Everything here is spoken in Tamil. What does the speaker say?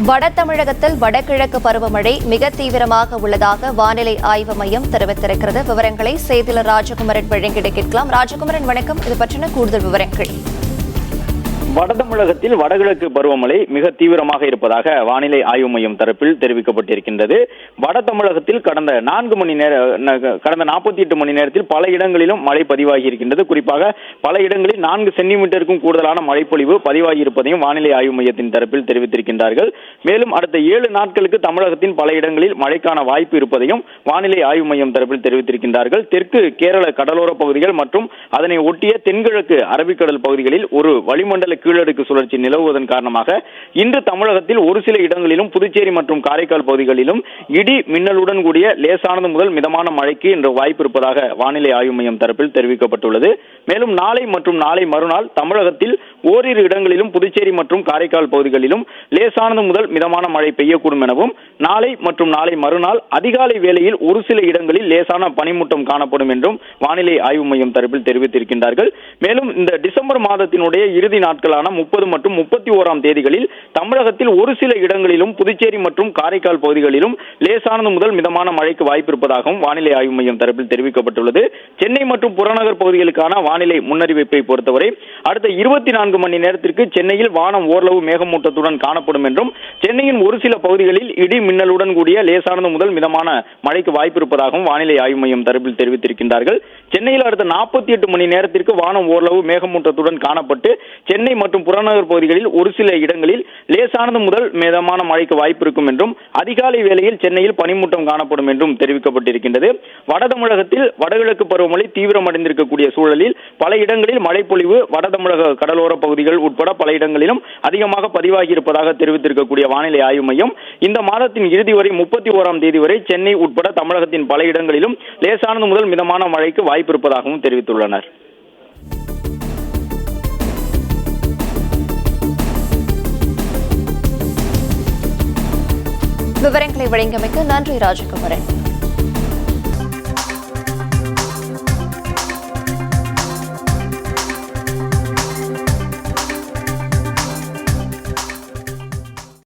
வட தமிழகத்தில் வடகிழக்கு பருவமழை மிக தீவிரமாக உள்ளதாக வானிலை ஆய்வு மையம் தெரிவித்திருக்கிறது. விவரங்களை செய்தியாளர் ராஜகுமரன் வழங்கிட கேட்கலாம். ராஜகுமரன், வணக்கம். இது பற்றின கூடுதல் விவரங்கள். வட தமிழகத்தில் வடகிழக்கு பருவமழை மிக தீவிரமாக இருப்பதாக வானிலை ஆய்வு மையம் தரப்பில் தெரிவிக்கப்பட்டிருக்கின்றது. வட தமிழகத்தில் கடந்த 48 மணி நேரத்தில் பல இடங்களிலும் மழை பதிவாகி இருக்கின்றது. குறிப்பாக பல இடங்களில் 4 சென்டிமீட்டருக்கும் கூடுதலான மழைப்பொழிவு பதிவாகி இருப்பதையும் வானிலை ஆய்வு மையத்தின் தரப்பில் தெரிவித்திருக்கின்றார்கள். மேலும் அடுத்த 7 நாட்களுக்கு தமிழகத்தின் பல இடங்களில் மழைக்கான வாய்ப்பு இருப்பதையும் வானிலை ஆய்வு மையம் தரப்பில் தெரிவித்திருக்கின்றார்கள். தெற்கு கேரள கடலோர பகுதிகள் மற்றும் அதனை ஒட்டிய தென்கிழக்கு அரபிக்கடல் பகுதிகளில் ஒரு வளிமண்டல கீழடுக்கு சுழற்சி நிலவுவதன் காரணமாக இன்று தமிழகத்தில் ஒரு சில இடங்களிலும் புதுச்சேரி மற்றும் காரைக்கால் பகுதிகளிலும் இடி மின்னலுடன் கூடிய லேசானது முதல் மிதமான மழைக்கு இன்று வாய்ப்பு இருப்பதாக வானிலை ஆய்வு மையம் தரப்பில் தெரிவிக்கப்பட்டுள்ளது. மேலும் நாளை மற்றும் நாளை மறுநாள் தமிழகத்தில் ஓரிரு இடங்களிலும் புதுச்சேரி மற்றும் காரைக்கால் பகுதிகளிலும் லேசானது முதல் மிதமான மழை பெய்யக்கூடும் எனவும், நாளை மற்றும் நாளை மறுநாள் அதிகாலை வேளையில் ஒரு சில இடங்களில் லேசான பனிமூட்டம் காணப்படும் என்றும் வானிலை ஆய்வு மையம் தரப்பில் தெரிவித்திருக்கின்றார்கள். மேலும் இந்த டிசம்பர் மாதத்தினுடைய இறுதி நாட்களான 30 மற்றும் 31ஆம் தேதிகளில் தமிழகத்தில் ஒரு சில இடங்களிலும் புதுச்சேரி மற்றும் காரைக்கால் பகுதிகளிலும் லேசானது முதல் மிதமான மழைக்கு வாய்ப்பு இருப்பதாகவும் வானிலை ஆய்வு மையம் தரப்பில் தெரிவிக்கப்பட்டுள்ளது. சென்னை மற்றும் புறநகர் பகுதிகளுக்கான வானிலை முன்னறிவிப்பை பொறுத்தவரை அடுத்த 24 மணி நேரத்திற்கு சென்னையில் வானம் ஓரளவு மேகமூட்டத்துடன் காணப்படும் என்றும், சென்னையின் ஒரு சில பகுதிகளில் இடி மின்னலுடன் கூடிய லேசானது முதல் மிதமான மழைக்கு வாய்ப்பு இருப்பதாகவும் வானிலை ஆய்வு மையம் தரப்பில் தெரிவித்திருக்கின்றார்கள். சென்னையில் அடுத்த 48 மணி நேரத்திற்கு வானம் ஓரளவு மேகமூட்டத்துடன் காணப்பட்டு சென்னை மற்றும் புறநகர் பகுதிகளில் ஒரு சில இடங்களில் லேசானது முதல் மிதமான மழைக்கு வாய்ப்பு இருக்கும் என்றும், அதிகாலை வேளையில் சென்னையில் பனிமூட்டம் காணப்படும் என்றும் தெரிவிக்கப்பட்டிருக்கின்றது. வட தமிழகத்தில் வடகிழக்கு பருவமழை தீவிரமடைந்திருக்கக்கூடிய சூழலில் பல இடங்களில் மழைப்பொழிவு வட தமிழக கடலோர பகுதிகள் உட்பட பல இடங்களிலும் அதிகமாக பதிவாகி இருப்பதாக தெரிவித்திருக்கக்கூடிய வானிலை ஆய்வு மையம் இந்த மாதத்தின் இறுதி வரை 31ஆம் தேதி வரை சென்னை உட்பட தமிழகத்தின் பல இடங்களிலும் லேசானது முதல் மிதமான மழைக்கு வாய்ப்பு இருப்பதாகவும் தெரிவித்துள்ளனர். விவரங்களை வழங்கியமைக்கு நன்றி ராஜகுமரன்.